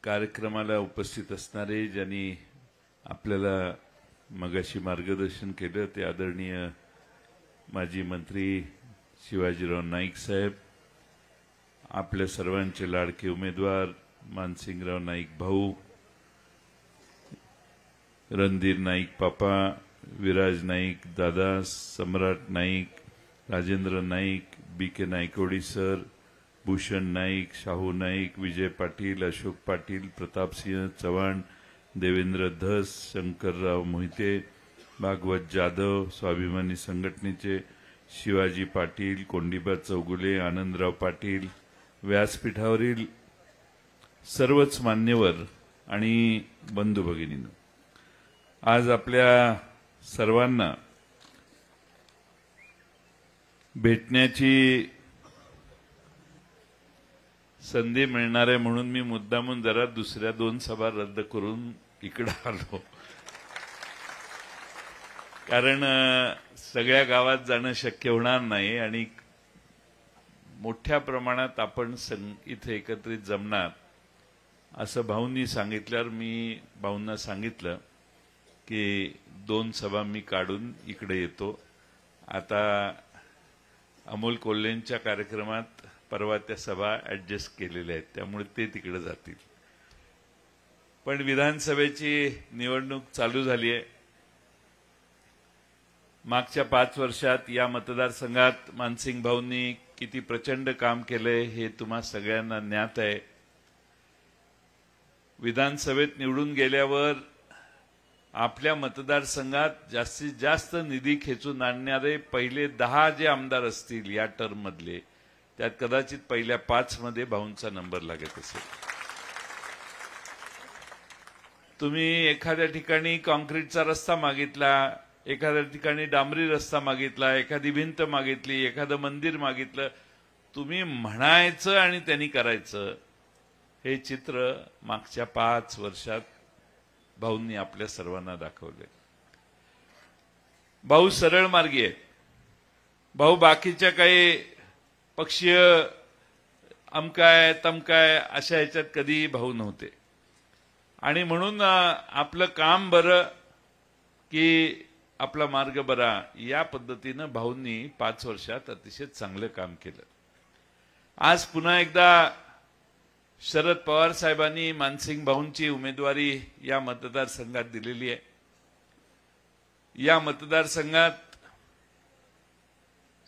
कार्यक्रमाला उपस्थित असणारे ज्यांनी आपल्याला मगाशी मार्गदर्शन केलं ते आदरणीय माजी मंत्री शिवाजीराव नाईक साहेब, आपल्या सर्वांचे लाडके उमेदवार मानसिंगराव नाईक भाऊ, रणधीर नाईक पापा, विराज नाईक दादा, सम्राट नाईक, राजेंद्र नाईक, बीके नायकवडी सर, भूषण नाईक, शाहू नाईक, विजय पाटील, अशोक पाटील, प्रतापसिंह चव्हाण, देवेंद्र धस, शंकरराव मोहिते, भागवत जाधव, स्वाभिमानी संघटनेचे शिवाजी पाटील, कोंडीबा चौगुले, आनंदराव पाटील, व्यासपीठावरील सर्वच मान्यवर आणि बंधू भगिनींनो, आज आपल्या सर्वांना भेटण्याची संधी मिळणार आहे म्हणून मी मुद्दामून जरा दुसऱ्या 2 सभा रद्द करून इकडे आलो, कारण सगळ्या गावात जाणं शक्य होणार नाही आणि मोठ्या प्रमाणात आपण इथे एकत्रित जमणार असं भाऊंनी सांगितल्यावर मी भाऊंना सांगितलं की 2 सभा मी काढून इकडे येतो. आता अमोल कोल्हेंच्या कार्यक्रमात परवा त्या सभा ऍडजस्ट केलेल्या आहेत, त्यामुळे ते तिकडे जातील. पण विधानसभेची निवडणूक चालू झाली आहे. मागच्या 5 वर्षात या मतदारसंघात मानसिंग भाऊंनी किती प्रचंड काम केलंय हे तुम्हा सगळ्यांना ज्ञात आहे. विधानसभेत निवडून गेल्यावर आपल्या मतदारसंघात जास्तीत जास्त निधी खेचून आणणारे पहिले 10 जे आमदार असतील या टर्म मधले, त्यात कदाचित पहिल्या 5 मध्ये भाऊंचा नंबर लागत असेल. तुम्ही एखाद्या ठिकाणी कॉन्क्रीटचा रस्ता मागितला, एखाद्या ठिकाणी डांबरी रस्ता मागितला, एखादी भिंत मागितली, एखादं मंदिर मागितलं, तुम्ही म्हणायचं आणि त्यांनी करायचं, हे चित्र मागच्या 5 वर्षात भाऊंनी आपल्या सर्वांना दाखवले. भाऊ सरळ मार्गी आहे. भाऊ बाकीच्या काही पक्षीय अमकाय तमकाय अशा ह्याच्यात कधी भाऊ नव्हते आणि म्हणून आपलं काम बरं की आपला मार्ग बरा या पद्धतीनं भाऊंनी 5 वर्षात अतिशय चांगलं काम केलं. आज पुन्हा एकदा शरद पवार साहेबांनी मानसिंग भाऊंची उमेदवारी या मतदारसंघात दिलेली आहे. या मतदारसंघात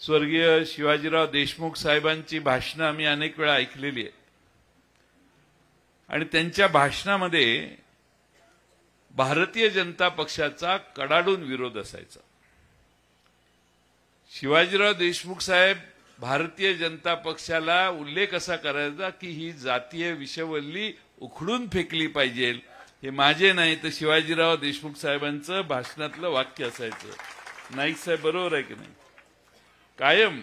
स्वर्गीय शिवाजीराव देशमुख साहेबांची भाषणं आम्ही अनेक वेळा ऐकलेली आहेत आणि त्यांच्या भाषणामध्ये भारतीय जनता पक्षाचा कडाडून विरोध असायचा. शिवाजीराव देशमुख साहेब भारतीय जनता पक्षाला उल्लेख असा करायचा की ही जातीय विषवल्ली उखडून फेकली पाहिजे. हे माझे नाही तर शिवाजीराव देशमुख साहेबांचं भाषणातलं वाक्य असायचं. नाईक साहेब बरोबर आहे की नाही? कायम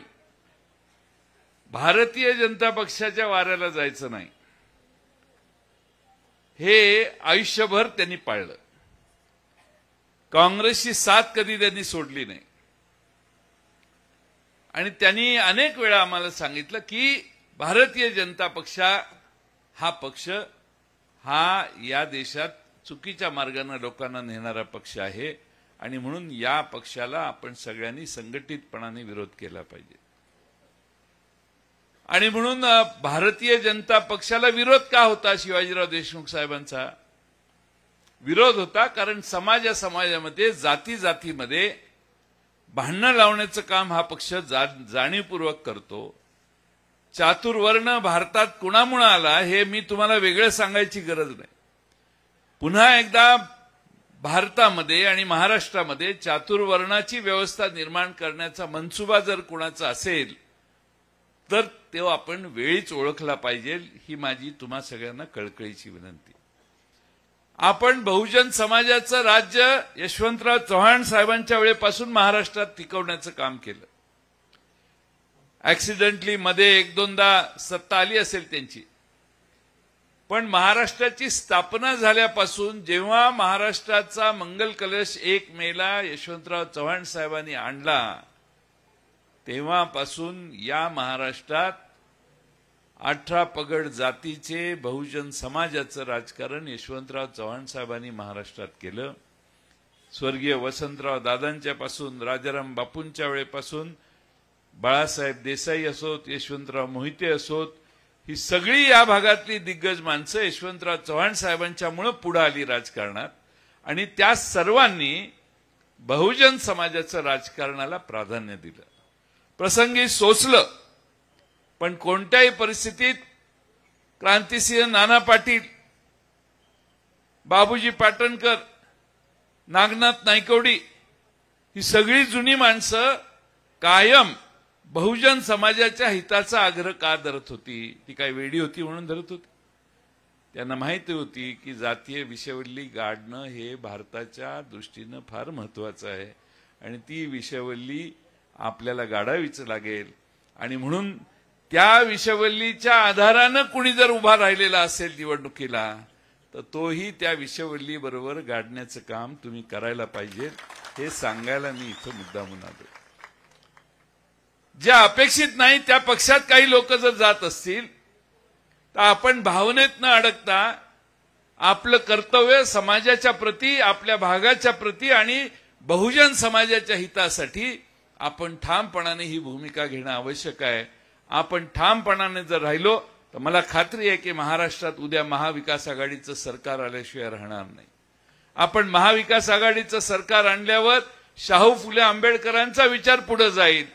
भारतीय जनता पक्षाच्या वाऱ्याला जायचं नाही हे आयुष्यभर त्यांनी पाळलं. काँग्रेसची साथ कधी त्यांनी सोडली नाही आणि त्यांनी अनेक वेळा आम्हाला सांगितलं की भारतीय जनता पक्ष हा पक्ष हा या देशात चुकीच्या मार्गाने लोकांना नेणारा पक्ष आहे आणि म्हणून या पक्षाला आपण सगळ्यांनी संघटितपणाने विरोध केला पाहिजे. आणि म्हणून भारतीय जनता पक्षाला विरोध का होता? शिवाजीराव देशमुख साहेबांचा विरोध होता कारण समाजामध्ये जाती जातीमध्ये भांडणं लावण्याचं काम हा पक्ष जाणीवपूर्वक करतो. चातुर्वर्ण भारतात कुणामुळे आला हे मी तुम्हाला वेगळं सांगायची गरज नाही. पुन्हा एकदा भारतामध्ये आणि महाराष्ट्रामध्ये चातुर्वर्णाची व्यवस्था निर्माण करण्याचा मनसुबा जर कुणाचा असेल तर तो आपण वेळीच ओळखला पाहिजे, ही माझी तुम्हा सगळ्यांना कळकळीची विनंती. आपण बहुजन समाजाचं राज्य यशवंतराव चव्हाण साहेबांच्या वेळेपासून महाराष्ट्रात टिकवण्याचं काम केलं. ऍक्सिडेंटली मध्ये 1-2दा सत्ता आली असेल त्यांची, पण महाराष्ट्राची स्थापना झाल्यापासून जेव्हा महाराष्ट्राचा मंगल कलश 1 मेला यशवंतराव चव्हाण साहेबांनी आणला तेव्हापासून या महाराष्ट्रात 18 पगड जातीचे बहुजन समाजाचं राजकारण यशवंतराव चव्हाण साहेबांनी महाराष्ट्रात केलं. स्वर्गीय वसंतराव दादांच्या पासून राजाराम बापूंच्या वेळेपासून बाळासाहेब देसाई असोत, यशवंतराव मोहिते असोत, ही सगळी या भागातली दिग्गज माणसं यशवंतराव चव्हाण साहेबांच्यामुळे पुढे आली राजकारणात आणि त्या सर्वांनी बहुजन समाजाचं राजकारणाला प्राधान्य दिलं. प्रसंगी सोसलं, पण कोणत्याही परिस्थितीत क्रांतिसिंह नाना पाटील, बाबूजी पाटणकर, नागनाथ नायकवडी ही सगळी जुनी माणसं कायम बहुजन समाजाच्या हिताचा आग्रह का धरत होती? ती काय वेडी होती म्हणून धरत होती? त्यांना माहिती होती की जातीय विषयवल्ली गाडणं हे भारताच्या दृष्टीनं फार महत्वाचं आहे आणि ती विषयवल्ली आपल्याला गाडावीच लागेल. आणि म्हणून त्या विषयवल्लीच्या आधारानं कुणी जर उभा राहिलेला असेल निवडणुकीला तर तोही त्या विषयवल्ली बरोबर गाडण्याचं काम तुम्ही करायला पाहिजे, हे सांगायला मी इथं मुद्दामून आलो. ज्या अपेक्षित नाही त्या पक्षात काही लोक जर जात असतील तर आपण भावनेत न अडकता आपलं कर्तव्य समाजाच्या प्रती, आपल्या भागाच्या प्रती आणि बहुजन समाजाच्या हितासाठी आपण ठामपणाने ही भूमिका घेणं आवश्यक आहे. आपण ठामपणाने जर राहिलो तर मला खात्री आहे की महाराष्ट्रात उद्या महाविकास आघाडीचं सरकार आल्याशिवाय राहणार नाही. आपण महाविकास आघाडीचं सरकार आणल्यावर शाहू फुले आंबेडकरांचा विचार पुढे जाईल.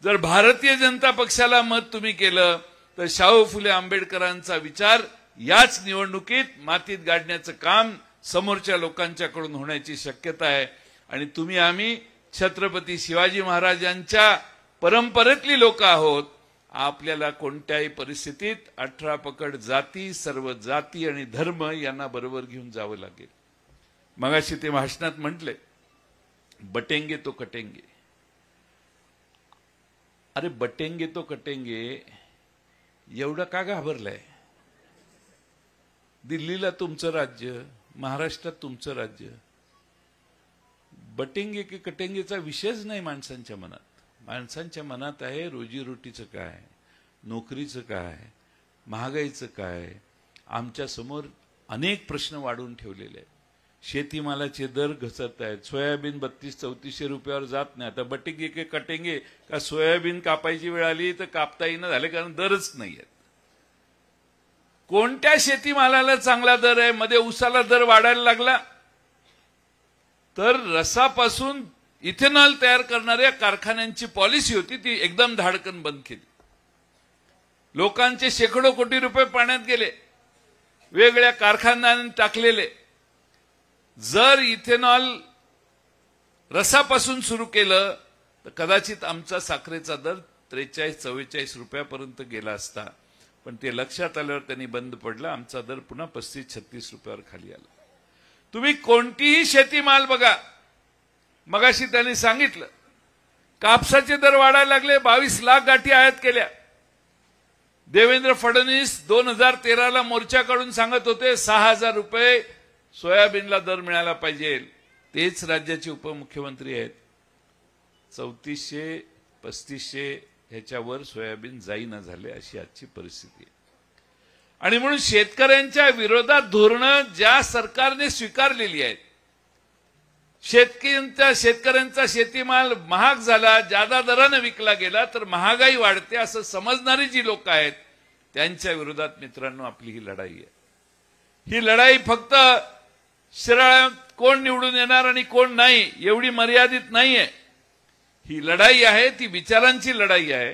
जर भारतीय जनता पक्षाला मत तुम्ही केलं तर शाहू फुले आंबेडकरांचा विचार याच निवडणुकीत मातीत गाडण्याचं काम समोरच्या लोकांच्याकडून होण्याची शक्यता आहे. आणि तुम्ही आम्ही छत्रपती शिवाजी महाराजांच्या परंपरेतली लोक आहोत. आपल्याला कोणत्याही परिस्थितीत 18 पकड जाती, सर्व जाती आणि धर्म यांना बरोबर घेऊन जावं लागेल. मगाशी ते भाषणात म्हटले बटेंगे तो कटेंगे. अरे बटेंगे तो कटेंगे एवढं का घाबरलाय? दिल्लीला तुमचं राज्य, महाराष्ट्रात तुमचं राज्य. बटेंगे की कटेंगेचा विषयच नाही माणसांच्या मनात. माणसांच्या मनात आहे रोजीरोटीचं काय, नोकरीचं काय, महागाईचं काय. आमच्या समोर अनेक प्रश्न वाढून ठेवलेले आहेत. शेतीमालाचे दर घसरत आहेत. सोयाबीन 3200-3400 रुपयावर जात नाही. आता बटेंगे की कटेंगे का सोयाबीन कापायची वेळ आली तर कापता येईना झाले, कारण दरच नाही आहेत. कोणत्या शेतीमालाला चांगला दर आहे? मध्ये उसाला दर वाढायला लागला तर रसापासून इथेनॉल तयार करणाऱ्या कारखान्यांची पॉलिसी होती ती एकदम धाडकन बंद केली. लोकांचे शेकडो कोटी रुपये पाण्यात गेले, वेगवेगळ्या कारखान्यांनी टाकलेले. जर इथेनॉल रसापासून सुरू केलं तर कदाचित आमचा साखरेचा दर 43-44 रुपयापर्यंत गेला असता, पण ते लक्षात आल्यावर त्यांनी बंद पडलं. आमचा दर पुन्हा 35-36 रुपयावर खाली आला. तुम्ही कोणतीही शेतीमाल बघा, मगाशी त्यांनी सांगितलं कापसाचे दर वाढायला लागले. 22 लाख गाठी आयात केल्या. देवेंद्र फडणवीस 2013ला मोर्चा काढून सांगत होते 6000 रुपये सोयाबीनला दर मिळाला पाहिजे. तेच राज्याचे उपमुख्यमंत्री आहेत. 3400-3500 ह्याच्यावर सोयाबीन जाईना झाले, अशी आजची परिस्थिती आहे. आणि म्हणून शेतकऱ्यांच्या विरोधात धोरणं ज्या सरकारने स्वीकारलेली आहेत, शेतकऱ्यांचा शेतीमाल महाग झाला, जादा दराने विकला गेला तर महागाई वाढते असं समजणारी जी लोक आहेत त्यांच्या विरोधात मित्रांनो आपली ही लढाई आहे. ही लढाई फक्त शिराळ्यात कोण निवडून येणार आणि कोण नाही एवढी मर्यादित नाहीये. ही लढाई आहे ती विचारांची लढाई आहे.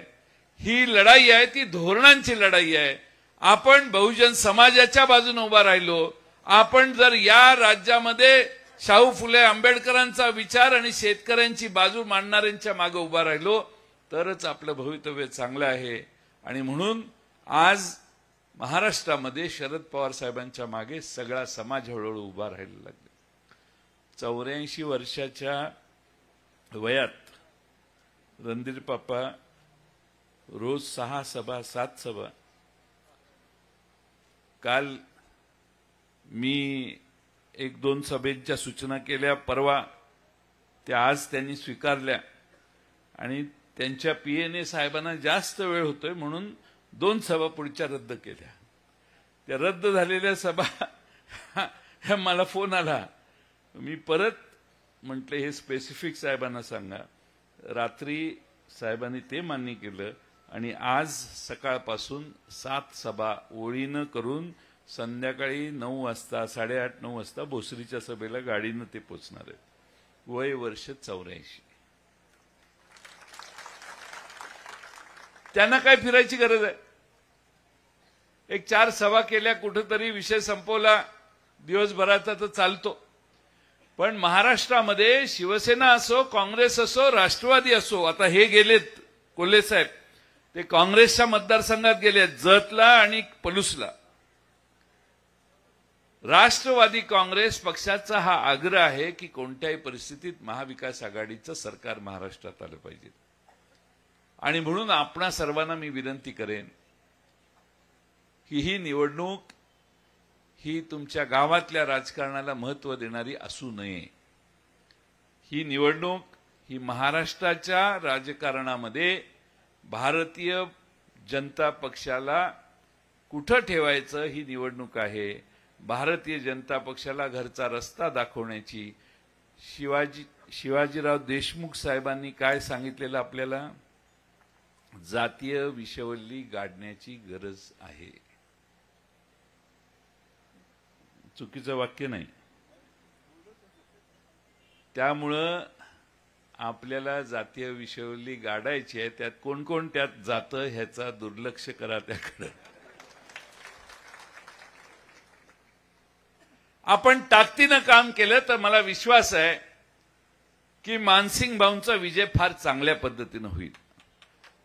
ही लढाई आहे ती धोरणांची लढाई आहे. आपण बहुजन समाजाच्या बाजूने उभा राहिलो, आपण जर या राज्यामध्ये शाहू फुले आंबेडकरांचा विचार आणि शेतकऱ्यांची बाजू मांडणाऱ्यांच्या मागे उभा राहिलो तरच आपलं भवितव्य चांगलं आहे. आणि म्हणून आज महाराष्ट्रामध्ये शरद पवार साहेबांच्या मागे सगळा समाज हळूहळू उभा राहायला लागला. 84 वर्षाच्या वयात रणधीर पापा रोज 6 सभा 7 सभा. काल मी 1-2 सभेच्या सूचना केल्या, परवा त्या आज त्यांनी स्वीकारल्या. आणि त्यांच्या पीएनए साहेबांना जास्त वेळ होतोय म्हणून 2 सभा पुढच्या रद्द केल्या. त्या रद्द झालेल्या सभा मला फोन आला. मी परत म्हटलं हे स्पेसिफिक साहेबांना सांगा. रात्री साहेबांनी ते मान्य केलं आणि आज सकाळपासून 7 सभा ओळीनं करून संध्याकाळी 9 वाजता 8:30-9 वाजता भोसरीच्या सभेला गाडीनं ते पोचणार आहेत. वय वर्ष 84. त्यांना काय फिरायची गरज आहे. एक 4 सभा केल्या, कुठेतरी विषय संपवला, दिवसभराचा तर चालतो. पण महाराष्ट्रामध्ये शिवसेना असो, काँग्रेस असो, राष्ट्रवादी असो, आता हे गेलेत कोल्हे साहेब, ते काँग्रेसच्या मतदारसंघात गेलेत, जतला आणि पलूसला. राष्ट्रवादी काँग्रेस पक्षाचा हा आग्रह आहे की कोणत्याही परिस्थितीत महाविकास आघाडीचं सरकार महाराष्ट्रात आलं पाहिजे. आणि म्हणून आपणा सर्वांना मी विनंती करेन की ही निवडणूक ही तुमच्या गावातल्या राजकारणाला महत्त्व देणारी असू नये. ही निवडणूक ही महाराष्ट्राच्या राजकारणामध्ये भारतीय जनता पक्षाला कुठं ठेवायचं ही निवडणूक आहे. भारतीय जनता पक्षाला घरचा रस्ता दाखवण्याची शिवाजीराव देशमुख साहेबांनी काय सांगितलेलं आपल्याला, जातीय विषवल्ली गाडण्याची गरज आहे. चुकीचं वाक्य नाही. त्यामुळं आपल्याला जातीय विषवल्ली गाडायची आहे. त्यात कोण कोण त्यात जातं ह्याचा दुर्लक्ष करा त्याकडे. आपण ताकदीनं काम केलं तर मला विश्वास आहे की मानसिंग भाऊंचा विजय फार चांगल्या पद्धतीनं होईल.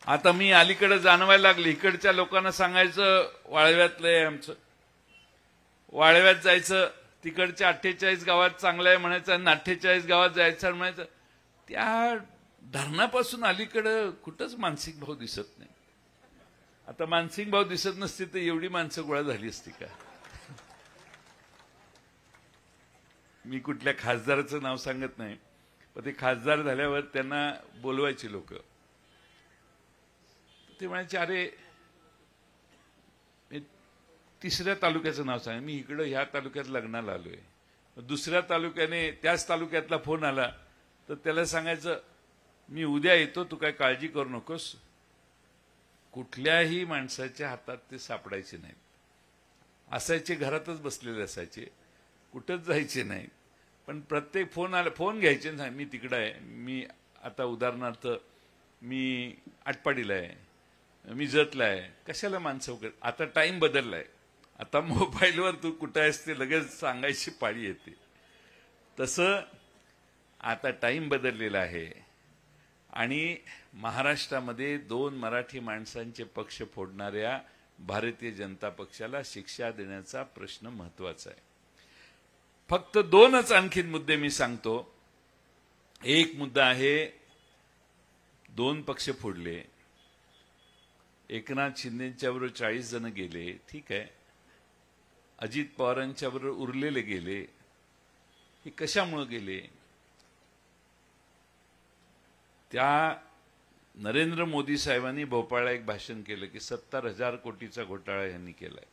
आता मी अलीकडे जाणवायला लागले, इकडच्या लोकांना सांगायचं वाळव्यातलं आहे आमचं, वाळव्यात जायचं, तिकडच्या 48 गावात चांगलं आहे म्हणायचं आणि 48 गावात जायचं म्हणायचं. त्या धरणापासून अलीकडं कुठंच मानसिंग भाऊ दिसत नाही. आता मानसिंग भाऊ दिसत नसते तर एवढी माणसं गोळा झाली असती का. मी कुठल्या खासदाराचं नाव सांगत नाही, पण ते खासदार झाल्यावर त्यांना बोलवायचे लोक. ते म्हणायचे अरे तिसऱ्या तालुक्याचं नाव सांग, मी इकडं ह्या तालुक्यात लग्नाला आलोय. दुसऱ्या तालुक्याने त्याच तालुक्यातला फोन आला तर त्याला सांगायचं मी उद्या येतो, तू काय काळजी करू नकोस. कुठल्याही माणसाच्या हातात ते सापडायचे नाहीत. असायचे घरातच बसलेले असायचे, कुठंच जायचे नाही. पण प्रत्येक फोन आला, फोन घ्यायचे ना, मी तिकडं आहे, मी आता उदाहरणार्थ मी आटपाडीला आहे, मी जतला आहे. कशाला माणसं वगैरे. आता टाइम बदललाय. आता मोबाईलवर तू कुठं आहेस ते लगेच सांगायची पाळी येते. तसं आता टाइम बदललेला आहे. आणि महाराष्ट्रामध्ये 2 मराठी माणसांचे पक्ष फोडणाऱ्या भारतीय जनता पक्षाला शिक्षा देण्याचा प्रश्न महत्वाचा आहे. फक्त 2च आणखीन मुद्दे मी सांगतो. एक मुद्दा आहे, 2 पक्ष फोडले, एकनाथ शिंदेच्या बरोबर 40 जण गेले, ठीक आहे. अजित पवारांच्या बरोबर उरलेले गेले. हे कशामुळे गेले. त्या नरेंद्र मोदी साहेबांनी भोपाळला एक भाषण केलं की 70,000 कोटीचा घोटाळा यांनी केलाय.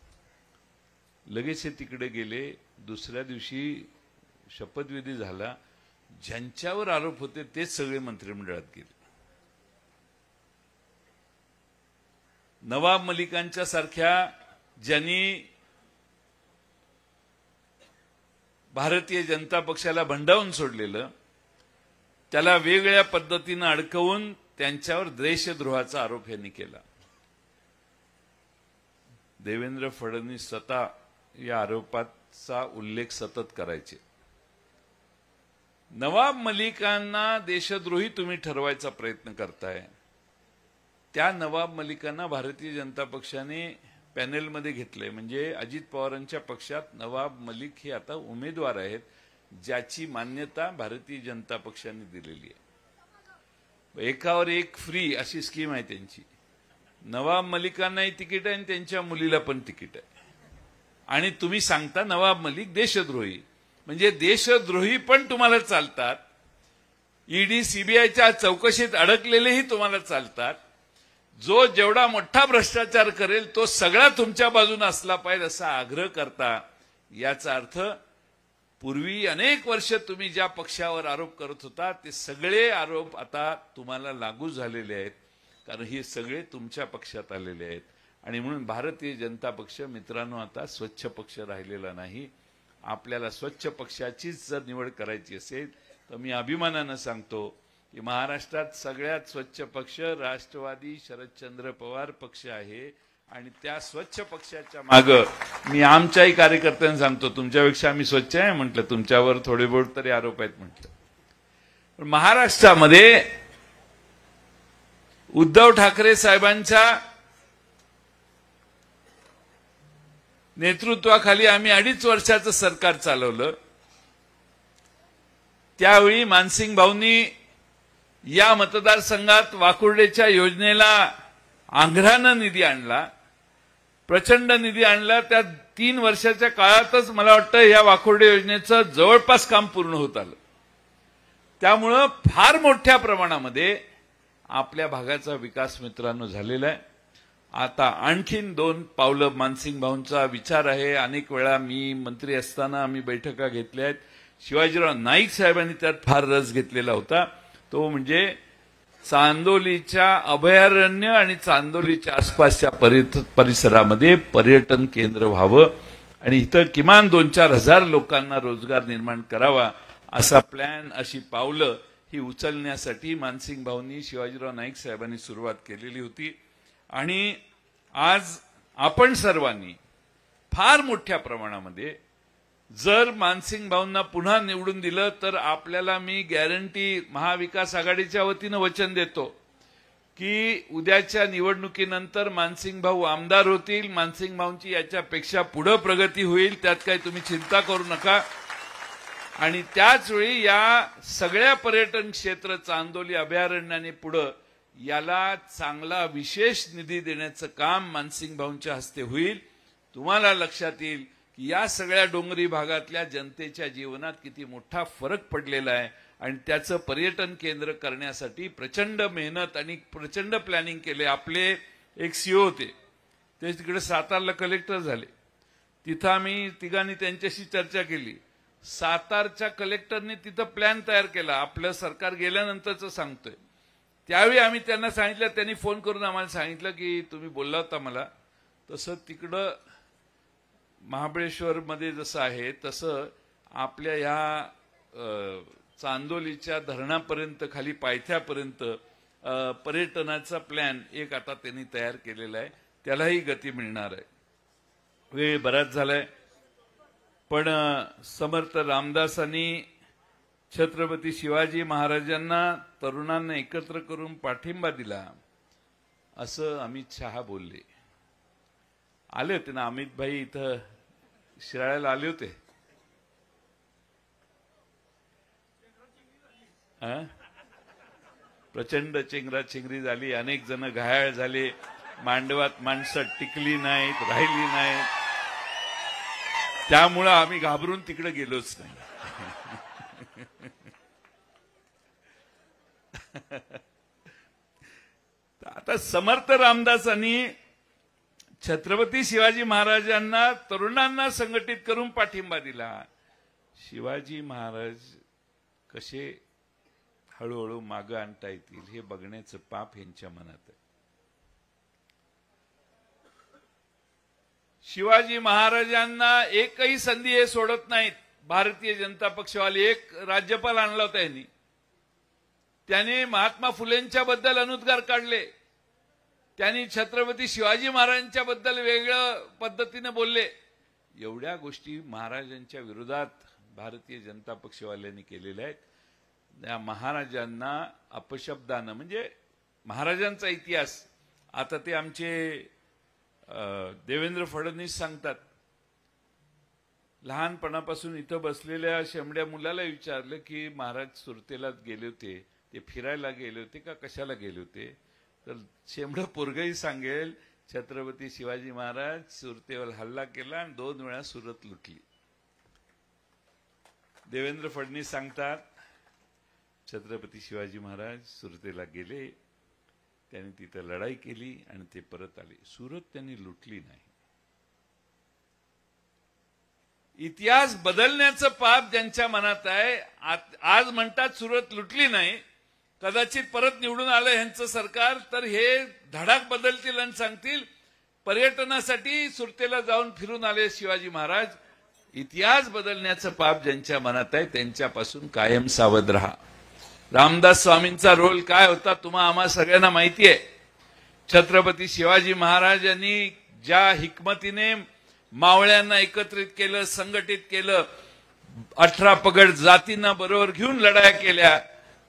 लगेच हे तिकडे गेले. दुसऱ्या दिवशी शपथविधी झाला. ज्यांच्यावर आरोप होते तेच सगळे मंत्रिमंडळात गेले. नवाब मलिकांच्या सारख्या ज्यांनी भारतीय जनता पक्षाला भंडावून सोडलेलं, त्याला वेगळ्या पद्धतीनं अडकवून त्यांच्यावर देशद्रोहाचा आरोप यांनी केला. देवेंद्र फडणवीस स्वतः या आरोपाचा उल्लेख सतत करायचे. नवाब मलिकांना देशद्रोही तुम्ही ठरवायचा प्रयत्न करताय. त्या नवाब मलिकांना भारतीय जनता पक्षाने पॅनेलमध्ये घेतलंय. म्हणजे अजित पवारांच्या पक्षात नवाब मलिक हे आता उमेदवार आहेत, ज्याची मान्यता भारतीय जनता पक्षाने दिलेली आहे. एकावर एक फ्री अशी स्कीम आहे त्यांची. नवाब मलिकांनाही तिकीट आहे आणि त्यांच्या मुलीला पण तिकीट आहे. आणि तुम्ही सांगता नवाब मलिक देशद्रोही. म्हणजे देशद्रोही पण तुम्हाला चालतात, ईडी सीबीआयच्या चौकशीत अडकलेलेही तुम्हाला चालतात. जो जेवढा मोठा भ्रष्टाचार करेल तो सगळा तुमच्या बाजूने असला पाहिजे असा आग्रह करता। याचा अर्थ पूर्वी अनेक वर्ष तुम्ही ज्या पक्षावर आरोप करत होता ते सगळे आरोप आता तुम्हाला लागू झालेले आहेत, कारण हे सगळे तुमच्या पक्षात आलेले आहेत। आणि म्हणून भारतीय जनता पक्ष मित्रांनो आता स्वच्छ पक्ष राहिलेला नाही। आपल्याला स्वच्छ पक्षाचीच जर निवड करायची असेल तर मी अभिमानाने सांगतो की महाराष्ट्रात सगळ्यात स्वच्छ पक्ष राष्ट्रवादी शरदचंद्र पवार पक्ष आहे। आणि त्या स्वच्छ पक्षाच्या मागे मी आमच्याही कार्यकर्त्यांना सांगतो, तुमच्यापेक्षा आम्ही स्वच्छ आहे म्हटलं, तुमच्यावर थोडे बहुत तरी आरोप आहेत म्हटलं। पण महाराष्ट्रामध्ये उद्धव ठाकरे साहेबांच्या नेतृत्वाखाली आम्ही 2.5 वर्षाचं सरकार चालवलं। त्यावेळी मानसिंग भाऊंनी या मतदारसंघात वाकुर्डेच्या योजनेला आंध्रानं निधी आणला, प्रचंड निधी आणला। त्या 3 वर्षाच्या काळातच मला वाटतं या वाकुर्डे योजनेचं जवळपास काम पूर्ण होत आलं। त्यामुळं फार मोठ्या प्रमाणामध्ये आपल्या भागाचा विकास मित्रांनो झालेला आहे। आता आणखीन 2 पावलं मानसिंग भाऊंचा विचार आहे। अनेक वेळा मी मंत्री असताना आम्ही बैठका घेतल्या आहेत। शिवाजीराव नाईक साहेबांनी त्यात फार रस घेतलेला होता, तो म्हणजे चांदोलीच्या अभयारण्य आणि चांदोलीच्या आसपासच्या परिसरामध्ये पर्यटन केंद्र व्हावं आणि इथं किमान 2-4 हजार लोकांना रोजगार निर्माण करावा असा प्लॅन, अशी पावलं ही उचलण्यासाठी मानसिंग भाऊंनी शिवाजीराव नाईक साहेबांनी सुरुवात केलेली होती। आणि आज आपण सर्वांनी फार मोठ्या प्रमाणामध्ये जर मानसिंग भाऊंना पुन्हा निवडून दिलं तर आपल्याला मी गॅरंटी महाविकास आघाडीच्या वतीनं वचन देतो की उद्याच्या निवडणुकीनंतर मानसिंग भाऊ आमदार होतील। मानसिंग भाऊंची याच्यापेक्षा पुढे प्रगती होईल, त्यात काही तुम्ही चिंता करू नका। आणि त्याच वेळी या सगळ्या पर्यटन क्षेत्र चांदोली अभयारण्याने पुढे याला चांगला विशेष निधी देण्याचं काम मानसिंग भाऊंच्या हस्ते होईल। तुम्हाला लक्षात येईल की या सगळ्या डोंगरी भागातल्या जनतेच्या जीवनात किती मोठा फरक पडलेला आहे आणि त्याचं पर्यटन केंद्र करण्यासाठी प्रचंड मेहनत आणि प्रचंड प्लॅनिंग केले। आपले एक सीओ होते, ते तिकडे सातारला कलेक्टर झाले, तिथं आम्ही तिघांनी त्यांच्याशी चर्चा केली। सातारच्या कलेक्टरने तिथं प्लॅन तयार केला, आपलं सरकार गेल्यानंतरचं सांगतोय। त्यावेळी आम्ही त्यांना सांगितलं, त्यांनी फोन करून आम्हाला सांगितलं की तुम्ही बोलला होता मला तसं तिकडं महाबळेश्वर मध्ये जसं आहे तसं आपल्या या चांदोलीच्या धरणापर्यंत खाली पायथ्यापर्यंत पर्यटनाचा प्लॅन एक आता त्यांनी तयार केलेला आहे, त्यालाही गती मिळणार आहे। वेळ बराच झालाय, पण समर्थ रामदासांनी छत्रपती शिवाजी महाराजांना तरुणांना एकत्र करून पाठिंबा दिला असं अमित शहा बोलले। आले होते ना अमित भाई, इथं शिराळ्याला आले होते। प्रचंड चेंगराचेंगरी झाली, अनेक जण घायाळ झाले, मांडवात माणसं टिकली नाहीत, राहिली नाहीत, त्यामुळं आम्ही घाबरून तिकडे गेलोच नाही। आता समर्थ रामदासांनी छत्रपती शिवाजी महाराजांना तरुणांना संघटित करून पाठिंबा दिला। शिवाजी महाराज कसे हळूहळू मागे आणता येतील हे बघण्याचं पाप यांच्या मनात आहे। शिवाजी महाराजांना एकही संधी हे सोडत नाहीत। भारतीय जनता पक्षवाले एक राज्यपाल आणला होता यांनी, त्याने महात्मा फुलेंच्या बद्दल अनुद्गार काढले, त्यांनी छत्रपती शिवाजी महाराजांच्या बद्दल वेगळ्या पद्धतीने बोलले। एवढ्या गोष्टी महाराजांच्या विरोधात भारतीय जनता पक्षवाल्यांनी केलेल्या आहेत। त्या महाराजांना अपशब्दानं, म्हणजे महाराजांचा इतिहास आता ते आमचे देवेंद्र फडणवीस सांगतात। लहानपणापासून इथं बसलेल्या शेमड्या मुलाला विचारलं की महाराज सुरतेला गेले होते, ते फिरायला गेले होते का कशाला गेले होते, तर शेमडं पोरगही सांगेल छत्रपती शिवाजी महाराज सुरतेवर हल्ला केला आणि 2 वेळा सुरत लुटली। देवेंद्र फडणवीस सांगतात छत्रपती शिवाजी महाराज सुरतेला गेले, त्यांनी तिथं लढाई केली आणि ते परत आले. सुरत त्यांनी लुटली नाही. इतिहास बदलण्याचं पाप ज्यांच्या मनात आहे, आज म्हणतात सुरत लुटली नाही, कदाचित परत निवडून आलं ह्यांचं सरकार तर हे धडाक बदलतील आणि सांगतील पर्यटनासाठी सुरतेला जाऊन फिरून आले शिवाजी महाराज. इतिहास बदलण्याचं पाप ज्यांच्या मनात आहे त्यांच्यापासून कायम सावध राहा. रामदास स्वामींचा रोल काय होता तुम्हा आम्हा सगळ्यांना माहिती आहे. छत्रपती शिवाजी महाराजांनी ज्या हिकमतीने मावळ्यांना एकत्रित केलं, संघटित केलं, 18 पगड जातींना बरोबर घेऊन लढाया केल्या,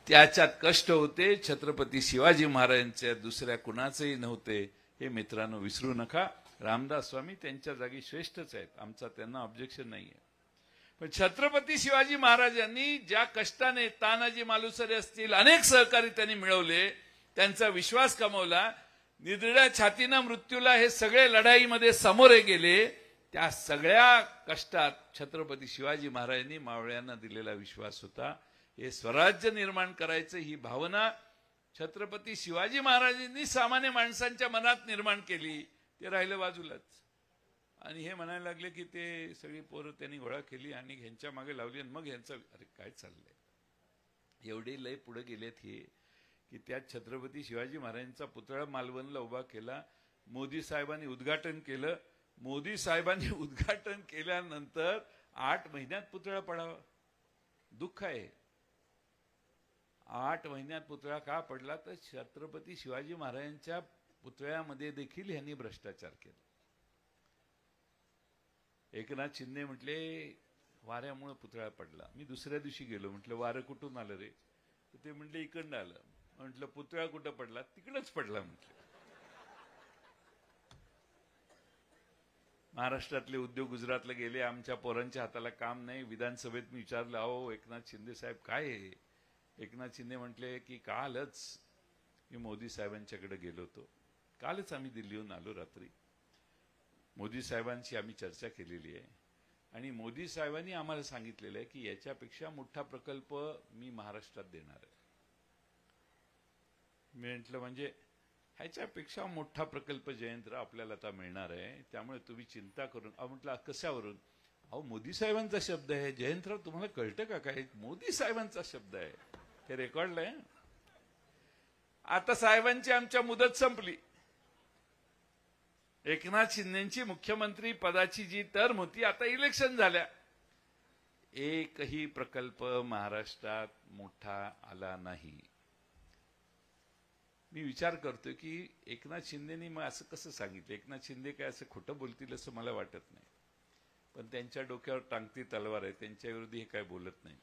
त्याच्यात कष्ट होते. छत्रपती शिवाजी महाराजांच्या दुसऱ्या कुणाचेही नव्हते. हे मित्रांनो विसरू नका. रामदास स्वामी त्यांच्या जागी श्रेष्ठच आहेत, आमचा त्यांना ऑब्जेक्शन नाहीये. पण छत्रपती शिवाजी महाराजांनी ज्या कष्टाने, तानाजी मालुसरे असतील, अनेक सहकारी त्यांनी मिळवले, त्यांचा विश्वास कमवला, निधड्या छातीनं मृत्यूला हे सगळे लढाईमध्ये सामोरे गेले. त्या सगळ्या कष्टात छत्रपती शिवाजी महाराजांनी मावळ्यांना दिलेला विश्वास होता. हे स्वराज्य निर्माण करायचं ही भावना छत्रपती शिवाजी महाराजांनी सामान्य माणसांच्या मनात निर्माण केली. ते राहिलं बाजूलाच. आणि हे म्हणायला लागले की ते सगळी पोरं त्यांनी गोळा केली आणि ह्यांच्या मागे लावली आणि मग ह्यांचं अरे काय चाललंय. एवढे लय पुढे गेलेत हे की त्यात छत्रपती शिवाजी महाराजांचा पुतळा मालवणला उभा केला. मोदी साहेबांनी उद्घाटन केलं. मोदी साहेबांनी उद्घाटन केल्यानंतर 8 महिन्यात पुतळा पडावा. दुःख आहे. 8 महिन्यात पुतळा का पडला तर छत्रपती शिवाजी महाराजांच्या पुतळ्यामध्ये देखील ह्यांनी भ्रष्टाचार केला. एकनाथ शिंदे म्हटले वाऱ्यामुळे पुतळा पडला. मी दुसऱ्या दिवशी गेलो, म्हटलं वारं कुठून आलं रे. ते म्हटले इकडनं आलं. म्हटलं पुतळा कुठं पडला. तिकडच पडला म्हटलं. महाराष्ट्रातले उद्योग गुजरातला गेले. आमच्या पोरांच्या हाताला काम नाही. विधानसभेत मी विचारलं अहो एकनाथ शिंदे साहेब काय आहे. एकनाथ शिंदे म्हटले की कालच मी मोदी साहेबांच्याकडे गेलो होतो. कालच आम्ही दिल्लीहून आलो रात्री. मोदी साहेबांशी आम्ही चर्चा केलेली आहे आणि मोदी साहेबांनी आम्हाला सांगितलेलं आहे की याच्यापेक्षा मोठा प्रकल्प मी महाराष्ट्रात देणार आहे. मी म्हटलं म्हणजे ह्याच्यापेक्षा मोठा प्रकल्प जयंतराव आपल्याला आता मिळणार आहे, त्यामुळे तुम्ही चिंता करून. म्हटलं कशावरून. अहो मोदी साहेबांचा शब्द आहे. जयंतराव तुम्हाला कळतं का काय. मोदी साहेबांचा शब्द आहे. हे रेकॉर्डला आहे. आता साहेबांची आमच्या मुदत संपली. एकनाथ शिंदेची मुख्यमंत्री पदाची जी टर्म होती, आता इलेक्शन झाल्या. एकही प्रकल्प महाराष्ट्रात मोठा आला नाही. मी विचार करतोय की एकनाथ शिंदेनी मग असं कसं सांगितलं. एकनाथ शिंदे काय असं खोटं बोलतील असं मला वाटत नाही. पण त्यांच्या डोक्यावर टांगती तलवार आहे. त्यांच्या विरोधी हे काय बोलत नाहीत.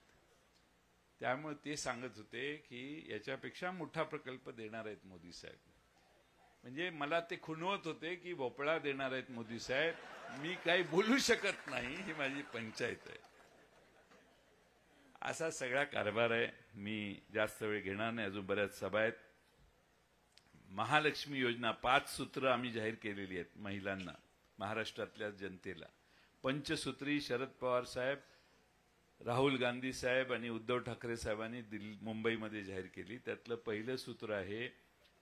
त्यामुळे ते सांगत होते की याच्यापेक्षा मोठा प्रकल्प देणार आहेत मोदी साहेब. म्हणजे मला ते खुणवत होते की भोपळा देणार आहेत मोदी साहेब. मी काही बोलू शकत नाही. ही माझी पंचायत आहे. असा सगळा कारभार आहे. मी जास्त वेळ घेणार नाही. अजून बऱ्याच सभा आहेत. महालक्ष्मी योजना 5 सूत्र आम्ही जाहीर केलेली आहेत महिलांना, महाराष्ट्रातल्या जनतेला. पंचसूत्री शरद पवार साहेब, राहुल गांधी साहेब आणि उद्धव ठाकरे साहेबांनी मुंबईमध्ये जाहीर केली. त्यातलं पहिलं सूत्र आहे,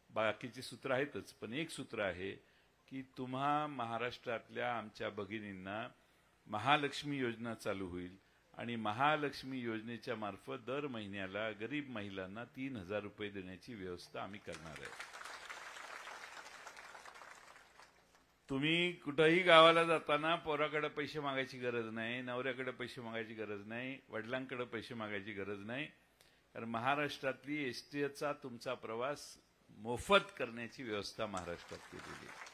बाकीची सूत्र आहेतच पण एक सूत्र आहे की तुम्हा महाराष्ट्रातल्या आमच्या भगिनींना महालक्ष्मी योजना चालू होईल आणि महालक्ष्मी योजनेच्या मार्फत दर महिन्याला गरीब महिलांना 3000 रुपये देण्याची व्यवस्था आम्ही करणार आहे. तुम्ही कुठेही गावाला जाताना पोराकडे पैसे मागायची गरज नाही, नवऱ्याकडे पैसे मागायची गरज नाही, वडिलांकडे पैसे मागायची गरज नाही. कारण महाराष्ट्रातली एसटीचा तुमचा प्रवास मोफत करण्याची व्यवस्था महाराष्ट्रात केलेली आहे.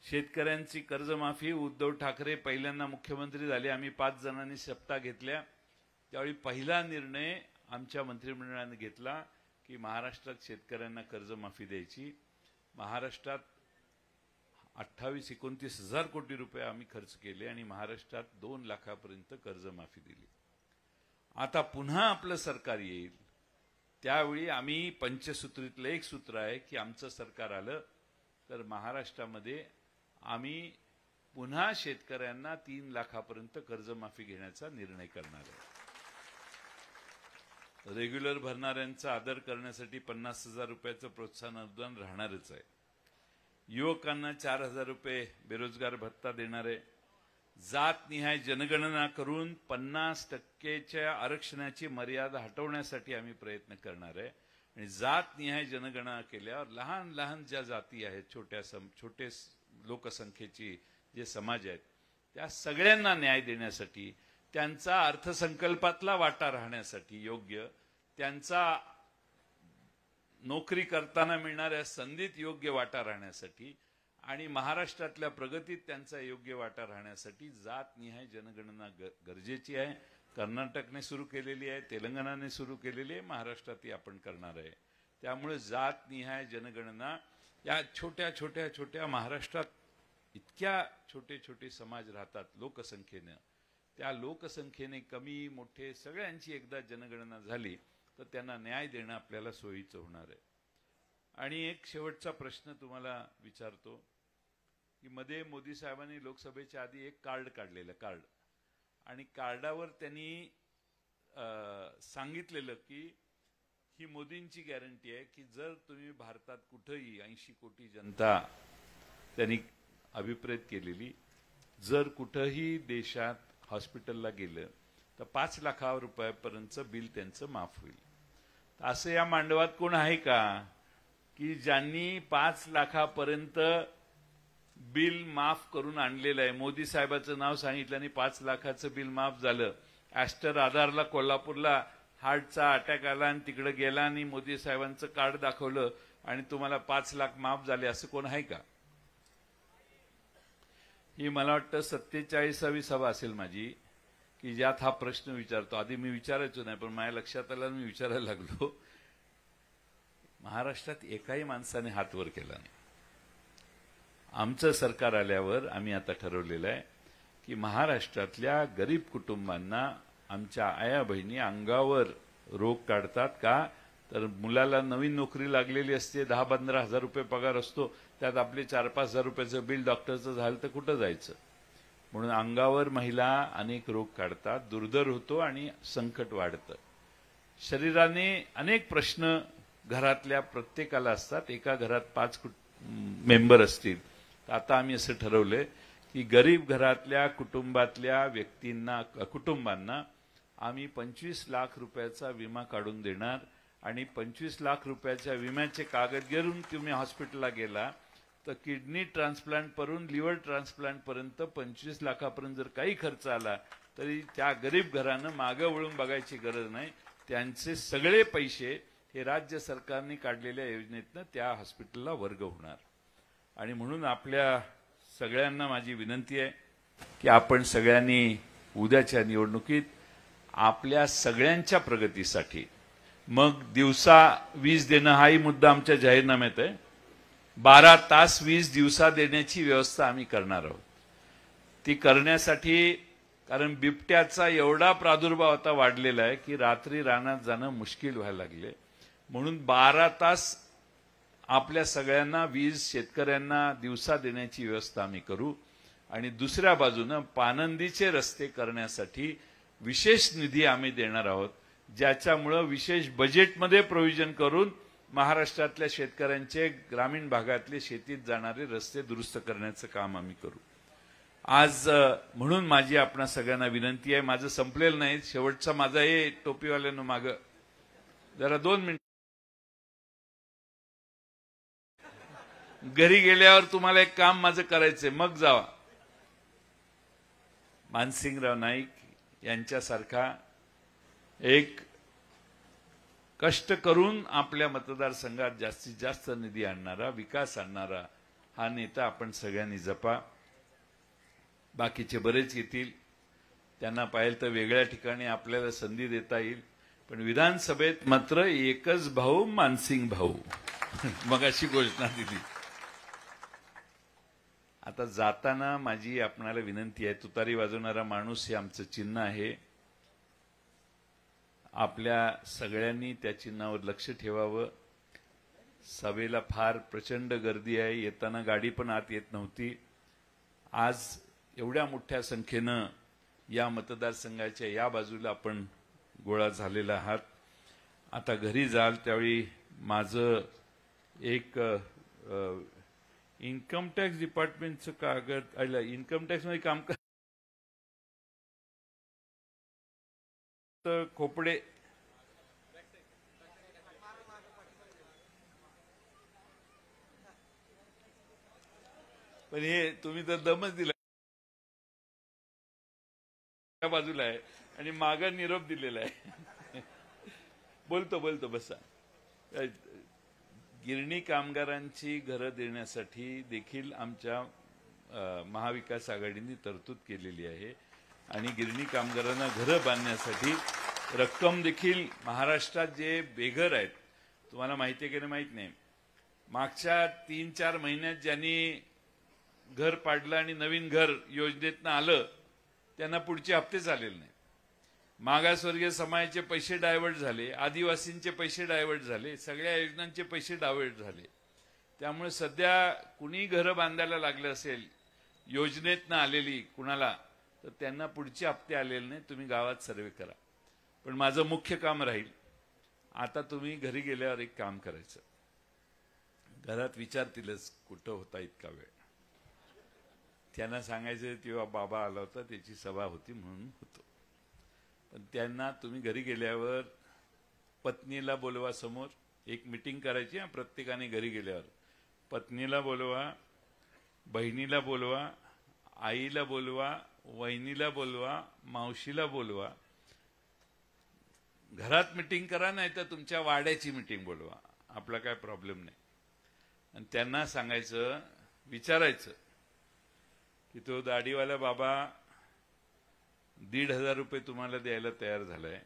शेतकऱ्यांची कर्जमाफी. उद्धव ठाकरे पहिल्यांदा मुख्यमंत्री झाले. आम्ही 5 जणांनी शपथ घेतल्या. त्यावेळी पहिला निर्णय आमच्या मंत्रिमंडळाने घेतला की महाराष्ट्रात शेतकऱ्यांना कर्जमाफी द्यायची. महाराष्ट्रात 28-29 हजार कोटी रुपये आम्ही खर्च केले आणि महाराष्ट्रात 2 लाखापर्यंत कर्जमाफी दिली. आता पुन्हा आपलं सरकार येईल त्यावेळी आम्ही पंचसूत्रीतलं एक सूत्र आहे की आमचं सरकार आलं तर महाराष्ट्रामध्ये आम्ही पुन्हा शेतकऱ्यांना 3 लाखापर्यंत कर्जमाफी घेण्याचा निर्णय करणार आहे. रेग्युलर भरणाऱ्यांचा आदर करण्यासाठी 50,000 रुपयाचं प्रोत्साहन अनुदान राहणारच आहे. युवकांना 4,000 रुपये बेरोजगार भत्ता देणार आहे. जातनिहाय जनगणना करून 50% आरक्षणाची मर्यादा हटवण्यासाठी आम्ही प्रयत्न करणार आहे. आणि जातनिहाय जनगणना केल्यावर लहान लहान ज्या जाती आहेत, छोटे लोकसंख्येची जे समाज आहेत, त्या सगळ्यांना न्याय देण्यासाठी, त्यांचा अर्थसंकल्पातला वाटा राहण्यासाठी योग्य, त्यांचा नोकरी करताना मिळणाऱ्या संधीत योग्य वाटा राहण्यासाठी आणि महाराष्ट्रातल्या प्रगतीत त्यांचा योग्य वाटा राहण्यासाठी जातनिहाय जनगणना गरजेची आहे. कर्नाटकने सुरू केलेली आहे, तेलंगणाने सुरू केलेली आहे, महाराष्ट्रातही आपण करणार आहे. त्यामुळे जातनिहाय जनगणना या छोट्या महाराष्ट्रात इतक्या छोटे समाज राहतात लोकसंख्येने, त्या लोकसंख्येने कमी मोठे सगळ्यांची एकदा जनगणना झाली तर त्यांना न्याय देणं आपल्याला सोयीचं होणार आहे. आणि एक शेवटचा प्रश्न तुम्हाला विचारतो की मध्ये मोदी साहेबांनी लोकसभेच्या आधी एक कार्ड काढलेलं कार्ड, आणि कार्डावर त्यांनी सांगितलेलं की ही मोदींची गॅरंटी आहे की जर तुम्ही भारतात कुठेही 80 कोटी जनता त्यांनी अभिप्रेत केलेली, जर कुठेही देशात हॉस्पिटलला गेलं तर 5 लाख रुपयापर्यंतचं बिल त्यांचं माफ होईल. असं या मांडवात कोण आहे का की ज्यांनी 5 लाखापर्यंत बिल माफ करून आणलेलं आहे? मोदी साहेबाचं नाव सांगितलं आणि 5 लाखाचं बिल माफ झालं. ॲस्टर आधारला कोल्हापूरला हार्टचा अटॅक आला आणि तिकडे गेला आणि मोदी साहेबांचं कार्ड दाखवलं आणि तुम्हाला 5 लाख माफ झाले, असं कोण आहे का? ही मला वाटतं 47वी सभा असेल माझी की ज्यात हा प्रश्न विचारतो. आधी मी विचारायचो नाही, पण माझ्या लक्षात आलं, मी विचारायला लागलो. महाराष्ट्रात एकाही माणसाने हात वर केला नाही. आमचं सरकार आल्यावर आम्ही आता ठरवलेलं आहे की महाराष्ट्रातल्या गरीब कुटुंबांना आमच्या आया बहिणी अंगावर रोग काढतात का, तर मुलाला नवीन नोकरी लागलेली असते, 10-15 हजार रुपये पगार असतो, त्यात आपले 4-5 हजार रुपयाचं बिल डॉक्टरचं झालं तर कुठं जायचं? म्हणून अंगावर महिला अनेक रोग काढतात, दुर्धर होतो आणि संकट वाढतं. शरीराने अनेक प्रश्न घरातल्या प्रत्येकाला असतात. एका घरात 5 मेंबर असतील तर आता आम्ही असं ठरवलंय की गरीब घरातल्या कुटुंबांना आम्ही 25 लाख रुपयाचा विमा काढून देणार. आणि 25 लाख रुपयाच्या विम्याचे कागद घेऊन तुम्ही हॉस्पिटलला गेला तर किडनी ट्रान्सप्लांट पासून लिव्हर ट्रान्सप्लांट पर्यंत 25 लाखापर्यंत जर काही खर्च आला तरी त्या गरीब घरानं मागे वळून बघायची गरज नाही. त्यांचे सगळे पैसे हे राज्य सरकारने काढलेल्या योजनेतनं त्या हॉस्पिटलला वर्ग होणार. आणि म्हणून आपल्या सगळ्यांना माझी विनंती आहे की आपण सगळ्यांनी उद्याच्या निवडणुकीत आपल्या सगळ्यांच्या प्रगतीसाठी, मग दिवसा वीज देणं हाही मुद्दा आमच्या जाहीरनाम्यात आहे, 12 तास वीज दिवसा देण्याची व्यवस्था आम्ही करणार आहोत. ती करण्यासाठी, कारण बिबट्याचा एवढा प्रादुर्भाव आता वाढलेला आहे की रात्री रानात जाणं मुश्किल व्हायला लागले. म्हणून 12 तास आपल्या सगळ्यांना वीज, शेतकऱ्यांना दिवसा देण्याची व्यवस्था आम्ही करू. आणि दुसऱ्या बाजूनं पानंदीचे रस्ते करण्यासाठी विशेष निधी आम्ही देणार आहोत, ज्याच्यामुळे विशेष बजेटमध्ये प्रोव्हिजन करून महाराष्ट्रातल्या शेतकऱ्यांचे, ग्रामीण भागातले शेतीत जाणारे रस्ते दुरुस्त करण्याचं काम आम्ही करू. आज म्हणून माझी आपणा सगळ्यांना विनंती आहे, माझं संपलेलं नाही, शेवटचा माझा हे टोपीवाल्यानं मागं जरा 2 मिनिट, घरी गेल्यावर तुम्हाला एक काम माझं करायचंय, मग जावा. मानसिंगराव नाईक यांच्यासारखा एक कष्ट करून आपल्या मतदारसंघात जास्तीत जास्त निधी आणणारा, विकास आणणारा हा नेता आपण सगळ्यांनी जपा. बाकीचे बरेच येतील, त्यांना पाहिलं तर वेगळ्या ठिकाणी आपल्याला संधी देता येईल, पण विधानसभेत मात्र एकच भाऊ, मानसिंग भाऊ, मग अशी घोषणा दिली. आता जाताना माझी आपणाला विनंती आहे, तुतारी वाजवणारा माणूस हे आमचं चिन्ह आहे. आपल्या सगळ्यांनी त्या चिन्हावर लक्ष ठेवावं. सभेला फार प्रचंड गर्दी आहे, येताना गाडी पण आत येत नव्हती. आज एवढ्या मोठ्या संख्येनं या मतदारसंघाच्या या बाजूला आपण गोळा झालेला आहात. आता घरी जाल त्यावेळी माझं एक इन्कम टॅक्स डिपार्टमेंटचं कागद इन्कम टॅक्समध्ये काम खोपडे पण हे तुम्ही तर दमच दिला बाजूला आहे आणि मागा निरोप दिलेला आहे. बोलतो बसा. गिरणी कामगारांची घरं देण्यासाठी देखील आमच्या महाविकास आघाडीने तरतूद केलेली आहे आणि गिरणी कामगारांना घरं बांधण्यासाठी रक्कम देखील महाराष्ट्रात जे बेघर आहेत, तुम्हाला माहिती आहे की नाही माहित नाही, मागच्या 3-4 महिन्यात ज्यांनी घर पाडलं आणि नवीन घर योजनेतनं आलं त्यांना पुढचे हप्तेच आलेले नाही. मागासवर्गीय समाजाचे पैसे डायव्हर्ट झाले, आदिवासींचे पैसे डायव्हर्ट झाले, सगळ्या योजनांचे पैसे डायव्हर्ट झाले. त्यामुळे सध्या कुणी घरं बांधायला लागलं असेल योजनेतनं आलेली कुणाला, तर त्यांना पुढचे हप्ते आलेले नाही. तुम्ही गावात सर्वे करा. पण माझं मुख्य काम राहील, आता तुम्ही घरी गेल्यावर एक काम करायचं. घरात विचारतीलच कुठं होता इतका वेळ, त्यांना सांगायचं तेव्हा बाबा आला होता, त्याची सभा होती म्हणून होतो. पण त्यांना तुम्ही घरी गेल्यावर पत्नीला बोलवा समोर, एक मीटिंग करायची. प्रत्येकाने घरी गेल्यावर पत्नीला बोलवा, बहिणीला बोलवा, आईला बोलवा, वहिनीला बोलवा, मावशीला बोलवा. घरात मीटिंग करा, नाही तर तुमच्या वाड्याची मीटिंग बोलवा, आपला काय प्रॉब्लेम नाही. आणि त्यांना सांगायचं, विचारायचं की तो दाढीवाला बाबा 1,500 रुपये तुम्हाला द्यायला तयार झालाय,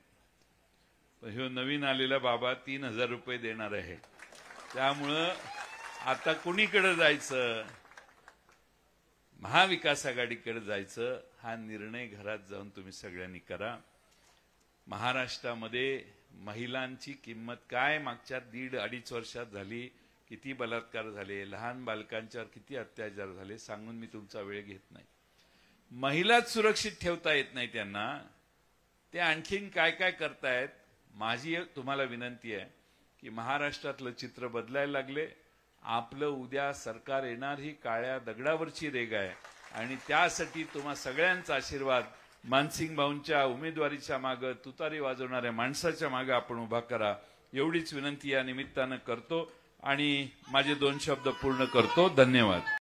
पण ह्यो नवीन आलेला बाबा 3,000 रुपये देणार आहे. त्यामुळं आता कुणीकडे जायचं, महाविकास आघाडीकडे जायचं, हा निर्णय घरात जाऊन तुम्ही सगळ्यांनी करा. महाराष्ट्रामध्ये महिलांची किंमत काय मागच्या 1.5-2.5 वर्षात झाली, किती बलात्कार झाले, लहान बालकांच्यावर किती अत्याचार झाले, सांगून मी तुमचा वेळ घेत नाही. महिलाच सुरक्षित ठेवता येत नाही त्यांना, ते आणखीन काय काय करतायत. माझी तुम्हाला विनंती आहे की महाराष्ट्रातलं चित्र बदलायला लागले. आपलं उद्या सरकार येणार ही काळ्या दगडावरची रेग आहे आणि त्यासाठी तुम्हा सगळ्यांचा आशीर्वाद मानसिंग भाऊंच्या उमेदवारीच्या मागे, तुतारी वाजवणाऱ्या माणसाच्या मागे आपण उभा करा, एवढीच विनंती या निमित्तानं करतो आणि माझे 2 शब्द पूर्ण करतो. धन्यवाद.